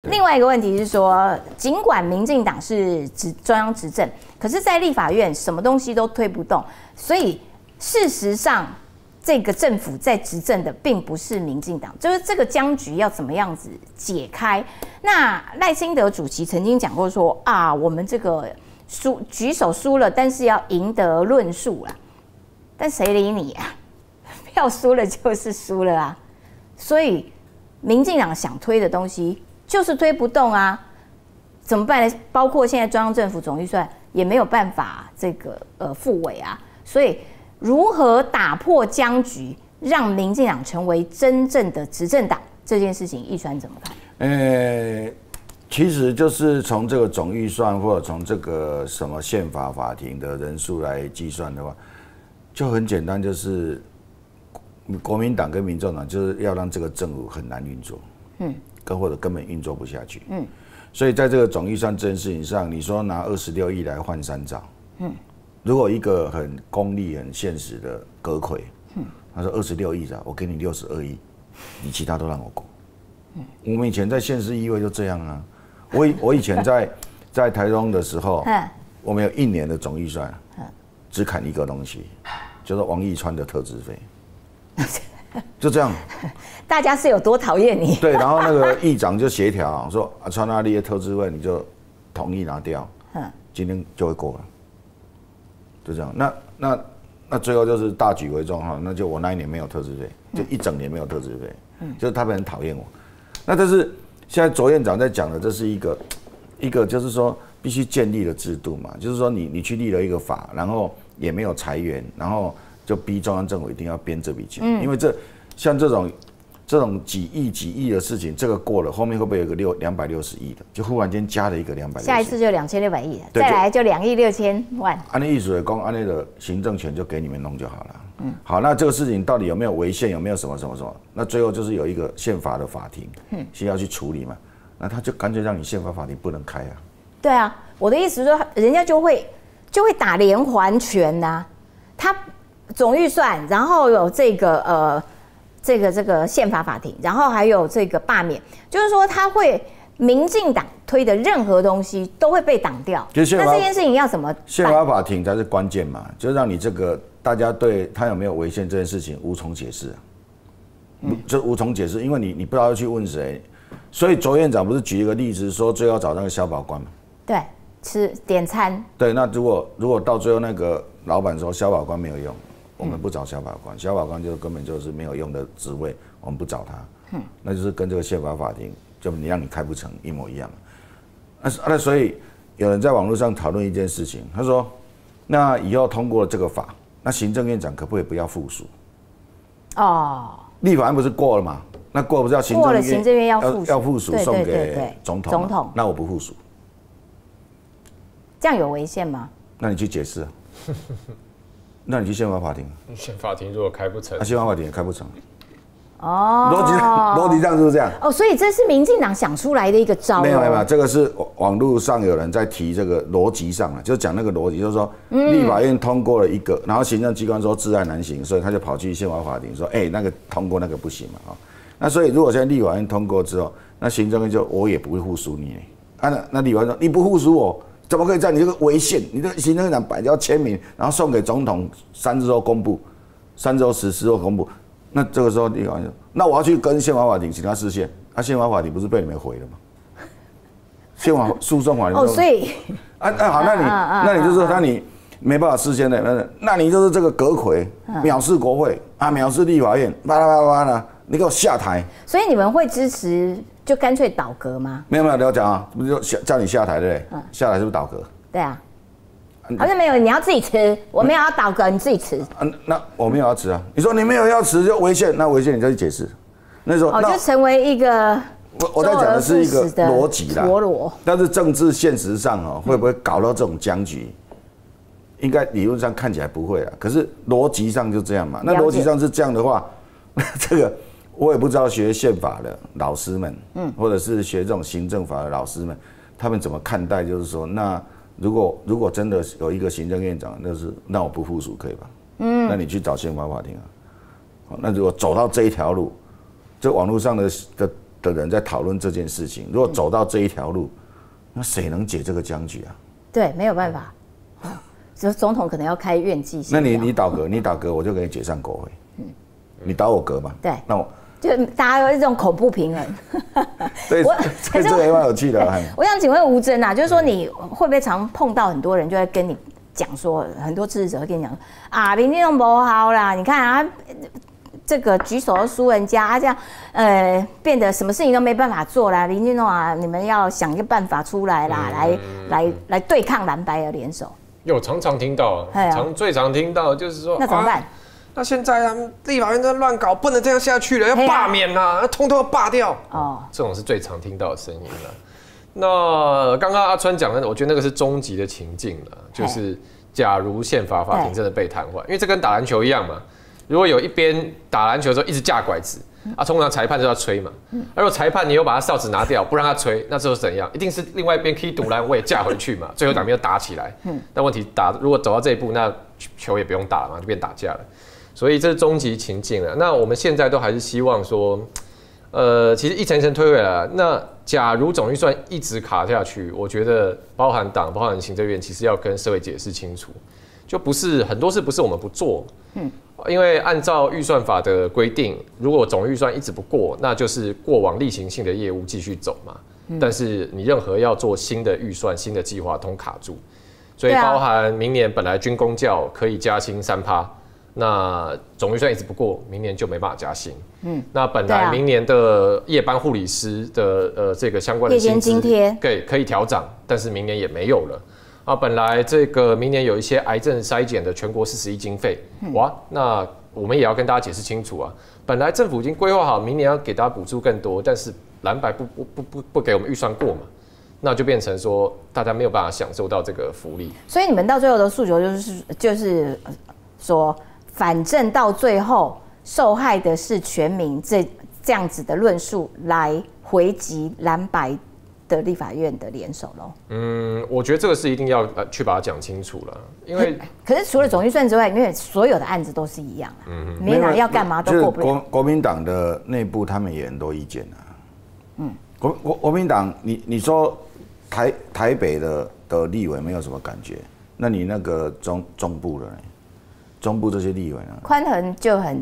另外一个问题是说，尽管民进党是中央执政，可是，在立法院什么东西都推不动，所以事实上，这个政府在执政的并不是民进党，就是这个僵局要怎么样子解开？那赖清德主席曾经讲过说啊，我们这个举手输了，但是要赢得论述啦，但谁理你啊？票输了就是输了啊，所以民进党想推的东西。就是推不动啊，怎么办呢？包括现在中央政府总预算也没有办法这个复委啊，所以如何打破僵局，让民进党成为真正的执政党这件事情，奕传怎么看？其实就是从这个总预算或者从这个什么宪法法庭的人数来计算的话，就很简单，就是国民党跟民众党就是要让这个政府很难运作，或者根本运作不下去，所以在这个总预算这件事情上，你说拿26亿来换3兆，如果一个很功利、很现实的阁揆，他说26亿啊，我给你62亿，你其他都让我过。我们以前在县市议会就这样啊，我以前在台中的时候，我们有1年的总预算，只砍一个东西，就是王义川的特支费。就这样，大家是有多讨厌你？对，然后那个议长就协调说，川那里的特支费你就同意拿掉，今天就会过了，就这样。那最后就是大局为重哈，那就我那一年没有特支费，就一整年没有特支费，就是他们很讨厌我。那但是现在卓院长在讲的，这是一个就是说必须建立的制度嘛，就是说你去立了一个法，然后也没有裁员，然后。就逼中央政府一定要编这笔钱，因为像这种几亿的事情，这个过了，后面会不会有个260亿的？就忽然间加了一个260亿，下一次就2600亿，再来就2亿6千万。按那意思来讲，按那个行政权就给你们弄就好了。好，那这个事情到底有没有违宪，有没有什么？那最后就是有一个宪法的法庭，先要去处理嘛。那他就干脆让你宪法法庭不能开啊。对啊，我的意思是说，人家就会打连环拳呐，他。总预算，然后有这个宪法法庭，然后还有这个罢免，就是说他会民进党推的任何东西都会被挡掉。那这件事情要怎么办？宪法法庭才是关键嘛，就让你这个大家对他有没有违宪这件事情无从解释，就无从解释，因为你不知道要去问谁。所以卓院长不是举一个例子说，最后找那个消保官嘛？对，吃点餐。对，那如果到最后那个老板说消保官没有用。我们不找消保官，消保官就根本就是没有用的职位，我们不找他，那就是跟这个宪法法庭，就你让你开不成一模一样。那所以有人在网络上讨论一件事情，他说，那以后通过了这个法，那行政院长可不可以不要附属？哦，立法案不是过了吗？那过不是要行政院要附属送给总统？那我不附属，这样有违宪吗？那你去解释。那你去宪法法庭，宪法庭如果开不成，宪法法庭也开不成。逻辑上是不是这样？所以这是民进党想出来的一个招。没有，这个是网络上有人在提这个逻辑上啊，就讲那个逻辑，就是说，立法院通过了一个，然后行政机关说窒碍难行，所以他就跑去宪法法庭说，那个通过那个不行嘛，那所以如果现在立法院通过之后，那行政院就我也不会附属你，那立法院说你不附属我。怎么可以在你这个违宪？你的行政院长摆要签名，然后送给总统3日后公布，3日后实施后公布。那这个时候立法院说，那我要去跟宪法法庭请他释宪。宪法法庭不是被你们毁了吗？宪法诉讼法庭所以好，那你就说，那你没办法释宪的，那你就是这个阁揆藐视国会藐视立法院，巴拉巴拉巴拉，你给我下台。所以你们会支持？就干脆倒阁吗？没有，你要讲啊，不是叫你下台对不对？下台是不是倒阁？对啊，好像没有，你要自己辞，我没有要倒阁，你自己辞。那我没有要辞啊。你说你没有要辞就违宪，那违宪你再去解释。那时候就成为一个我在讲的是一个逻辑啦，但是政治现实上会不会搞到这种僵局？应该理论上看起来不会啊，可是逻辑上就这样嘛。那逻辑上是这样的话，这个。我也不知道学宪法的老师们，或者是学这种行政法的老师们，他们怎么看待？就是说，那如果真的有一个行政院长，那我不附属可以吧？那你去找宪法法庭啊。那如果走到这一条路，这网络上的的人在讨论这件事情。如果走到这一条路，那谁能解这个僵局啊？对，没有办法。总统可能要开院纪。那你倒阁，你倒阁，我就给你解散国会。你倒我阁嘛？对。那我就大家有这种恐怖平衡。对，这个也蛮有趣的。我想请问吴峥啊，就是说你会不会常碰到很多人就会跟你讲说，很多支持者会跟你讲啊，民进党不好啦，你看啊，这个举手都输人家，啊这样变得什么事情都没办法做啦，民进党啊，你们要想一个办法出来啦，来对抗蓝白的联手。有常常听到，最常听到就是说，那怎么办？那现在啊，立法院在乱搞，不能这样下去了，要罢免啊，通通要罢掉。哦，这种是最常听到的声音了。那刚刚阿川讲的，我觉得那个是终极的情境了，就是假如宪法法庭真的被瘫痪，因为这跟打篮球一样嘛。如果有一边打篮球的时候一直架拐子，通常裁判就要吹嘛。而如果裁判你又把他哨子拿掉，不让他吹，那之后怎样？一定是另外一边可以堵篮，我也架回去嘛。最后两边又打起来。但问题如果走到这一步，那球也不用打了嘛，就变打架了。所以这是终极情境了。那我们现在都还是希望说，其实一层一层推回来。那假如总预算一直卡下去，我觉得包含党、包含行政院，其实要跟社会解释清楚，就不是很多事不是我们不做，因为按照预算法的规定，如果总预算一直不过，那就是过往例行性的业务继续走嘛。但是你任何要做新的预算、新的计划，通卡住。所以包含明年本来军公教可以加薪3%。那总预算一直不过，明年就没办法加薪。那本来明年的夜班护理师的这个相关的薪资，对，可以调涨，但是明年也没有了。啊，本来这个明年有一些癌症筛检的全国41经费，哇，那我们也要跟大家解释清楚啊。本来政府已经规划好，明年要给大家补助更多，但是蓝白不给我们预算过嘛，那就变成说大家没有办法享受到这个福利。所以你们到最后的诉求就是说。反正到最后受害的是全民，这样子的论述来回击蓝白的立法院的联手咯。我觉得这个是一定要去把它讲清楚了，因为可是除了总预算之外，因为所有的案子都是一样民进党要干嘛都过不了。国民党的内部他们也很多意见啊。国民党，你说台北的立委没有什么感觉，那你那个中部的呢？中部这些立委呢，宽恒就很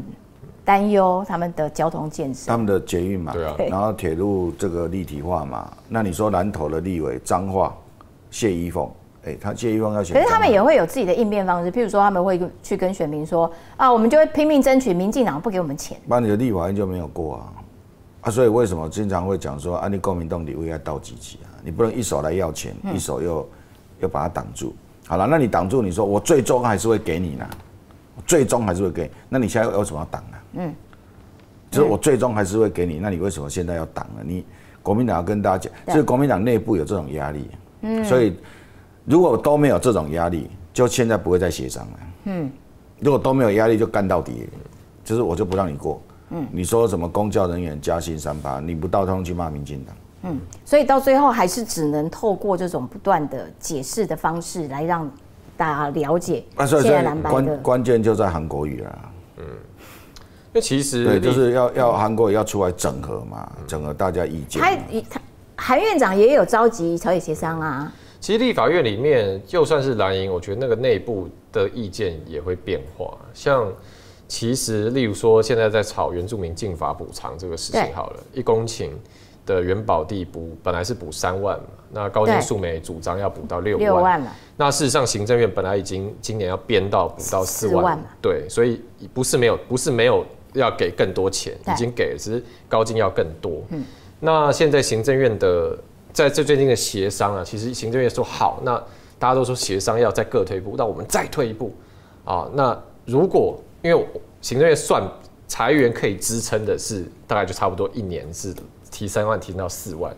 担忧他们的交通建设，他们的捷运嘛，对啊，然后铁路这个立体化嘛。那你说南投的立委彰化谢依凤，他谢依凤要选，可是他们也会有自己的应变方式，譬如说他们会去跟选民说啊，我们就会拼命争取民进党不给我们钱，那你的立法院就没有过啊，所以为什么经常会讲说啊，你国民党立委要到几级啊？你不能一手来要钱，一手又把它挡住。好了，那你挡住，你说我最终还是会给你呢？最终还是会给你，那你现在为什么要挡呢？就是我最终还是会给你，那你为什么现在要挡呢？你国民党要跟大家讲，所以国民党内部有这种压力，所以如果都没有这种压力，就现在不会再协商了。如果都没有压力，就干到底，就是我就不让你过。你说什么公教人员加薪3%，你不到通去骂民进党。所以到最后还是只能透过这种不断的解释的方式来让大家了解现在蓝白的关键就在韩国瑜啦。因为其实对，就是要韩国瑜要出来整合嘛，整合大家意见。韩院长也有召集朝野协商啊。其实立法院里面，就算是蓝营，我觉得那个内部的意见也会变化。像其实，例如说现在在炒原住民进法补偿这个事情好了，1公顷的原保地本来是补3万嘛，那高金素梅主张要补到6万嘛。那事实上行政院本来已经今年要编到补到4万，对，所以不是没有要给更多钱，已经给了，只是高金要更多。那现在行政院的在最近的协商啊，其实行政院说好，那大家都说协商要再各退一步，那我们再退一步啊。那如果因为行政院算裁员可以支撑的是大概就差不多1年是提3万提到4万，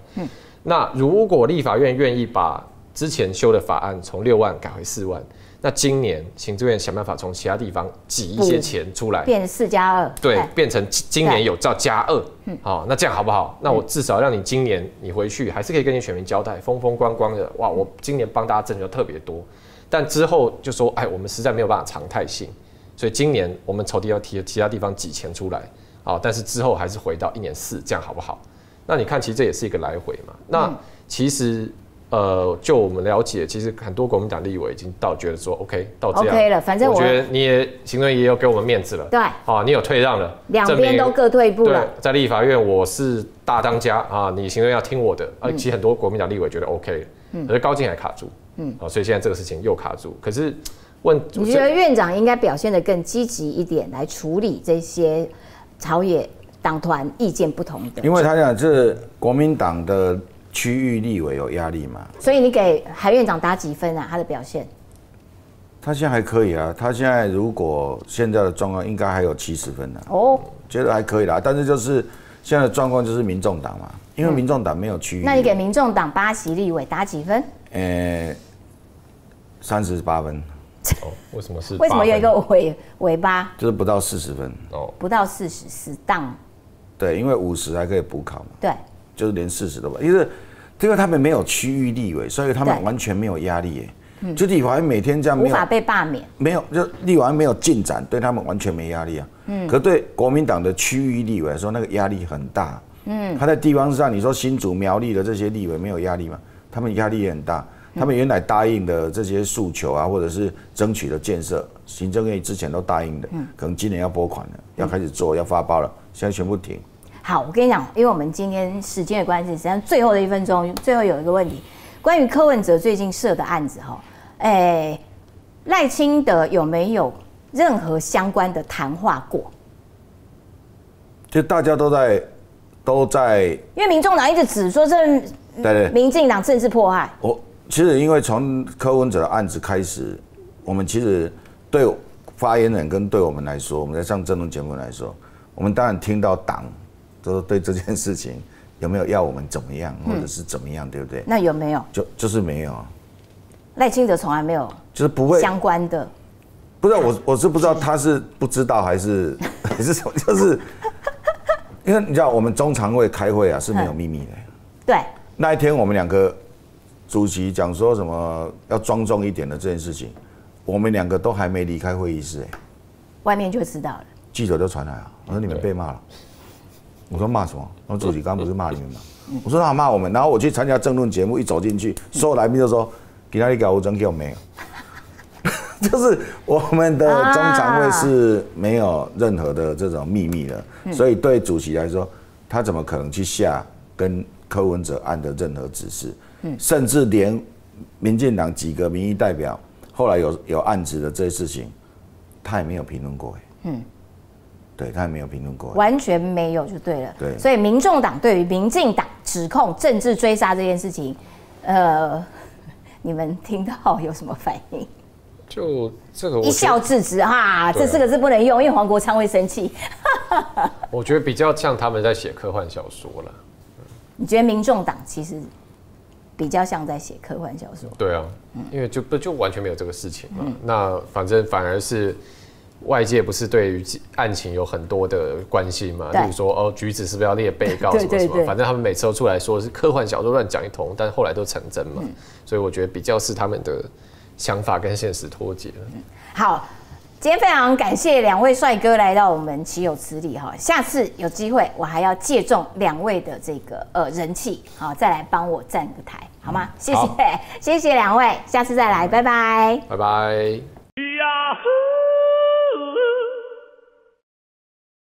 那如果立法院愿意把之前修的法案从6万改回4万，那今年行政院想办法从其他地方挤一些钱出来，变成4+2，对，变成今年有叫+2，好，那这样好不好？那我至少让你今年你回去还是可以跟你选民交代，风风光光的，哇，我今年帮大家争取的特别多，但之后就说，哎，我们实在没有办法常态性，所以今年我们筹地要提其他地方挤钱出来，好，但是之后还是回到1年4，这样好不好？那你看，其实这也是一个来回嘛。那其实就我们了解，其实很多国民党立委已经觉得说 OK 到这样 OK 了，反正我觉得你也行政也有给我们面子了，对，你有退让了，两边都各退一步了。对，在立法院我是大当家啊，你行政要听我的其实很多国民党立委觉得 OK 了，可是高金还卡住，所以现在这个事情又卡住。可是你觉得院长应该表现得更积极一点来处理这些朝野党团意见不同的？因为他讲这国民党的区域立委有压力嘛，所以你给韩院长打几分啊？他的表现？他现在还可以啊，他现在如果现在的状况应该还有70分呢。觉得还可以啦。但是就是现在的状况就是民众党嘛，因为民众党没有区域。那你给民众党8席立委打几分？38分。为什么是？为什么有一个尾巴？就是不到40分。不到40，死当。对，因为50还可以补考嘛。对。就是连40都不，因为他们没有区域立委，所以他们完全没有压力耶。就立法院每天这样无法被罢免，没有，就立法院没有进展，对他们完全没压力啊。可对国民党的区域立委来说，那个压力很大。他在地方上，你说新竹、苗栗的这些立委没有压力吗？他们压力也很大。他们原来答应的这些诉求啊，或者是争取的建设，行政院之前都答应的，可能今年要拨款了，要开始做，要发包了，现在全部停。好，我跟你讲，因为我们今天时间的关系，实际上最后的1分钟，最后有一个问题，关于柯文哲最近设的案子赖清德有没有任何相关的谈话过？就大家都在，因为民众党一直指说这民进党政治迫害。其实因为从柯文哲的案子开始，我们其实对发言人跟对我们来说，我们在上政论节目来说，我们当然听到党都对这件事情有没有要我们怎么样，或者是怎么样，对不对？那有没有？就是没有。赖清德从来没有，就是不会相关的。不知道我是不知道他是不知道还是什么，就是因为你知道我们中常会开会啊是没有秘密的。对。那一天我们2个主席讲说什么要庄重一点的这件事情，我们2个都还没离开会议室外面就知道了。记者就传来了，我说你们被骂了。我说骂什么？我说主席刚刚不是骂你们吗？我说他骂我们，然后我去参加政论节目，一走进去，所有来宾就说：“给他一个无证给我没有。”就是我们的中常会是没有任何的这种秘密的，所以对主席来说，他怎么可能去下跟柯文哲案的任何指示？甚至连民进党几个民意代表后来有案子的这些事情，他也没有评论过。对，他也没有评论过，完全没有就对了。对，所以民众党对于民进党指控政治追杀这件事情，你们听到有什么反应？就这个一笑置之哈，这4个字不能用，因为黄国昌会生气。我觉得比较像他们在写科幻小说了。你觉得民众党其实比较像在写科幻小说？对啊，因为就完全没有这个事情嘛。那反而是。外界不是对于案情有很多的关心嘛？例如说，橘子是不是要列被告什么什么？反正他们每次都出来说是科幻小说乱讲一通，但后来都成真嘛。所以我觉得比较是他们的想法跟现实脱节了。好，今天非常感谢2位帅哥来到我们岂有此理哈！下次有机会我还要借重2位的这个人气，好再来帮我站个台，好吗？谢谢2位，下次再来，拜拜，拜拜。